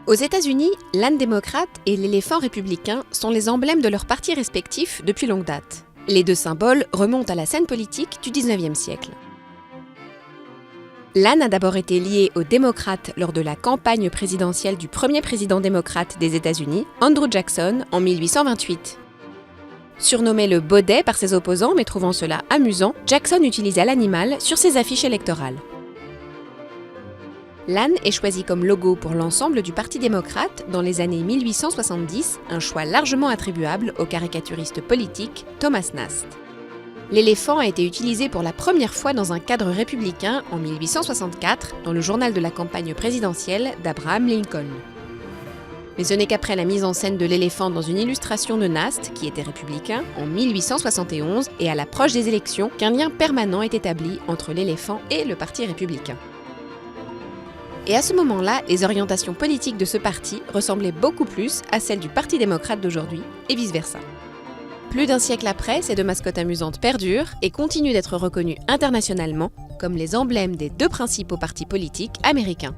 Aux États-Unis, l'âne démocrate et l'éléphant républicain sont les emblèmes de leurs partis respectifs depuis longue date. Les deux symboles remontent à la scène politique du 19e siècle. L'âne a d'abord été lié aux démocrates lors de la campagne présidentielle du premier président démocrate des États-Unis, Andrew Jackson, en 1828. Surnommé le baudet par ses opposants, mais trouvant cela amusant, Jackson utilisa l'animal sur ses affiches électorales. L'âne est choisi comme logo pour l'ensemble du Parti démocrate dans les années 1870, un choix largement attribuable au caricaturiste politique Thomas Nast. L'éléphant a été utilisé pour la première fois dans un cadre républicain en 1864 dans le journal de la campagne présidentielle d'Abraham Lincoln. Mais ce n'est qu'après la mise en scène de l'éléphant dans une illustration de Nast, qui était républicain, en 1871 et à l'approche des élections, qu'un lien permanent est établi entre l'éléphant et le Parti républicain. Et à ce moment-là, les orientations politiques de ce parti ressemblaient beaucoup plus à celles du Parti démocrate d'aujourd'hui, et vice-versa. Plus d'un siècle après, ces deux mascottes amusantes perdurent et continuent d'être reconnues internationalement comme les emblèmes des deux principaux partis politiques américains.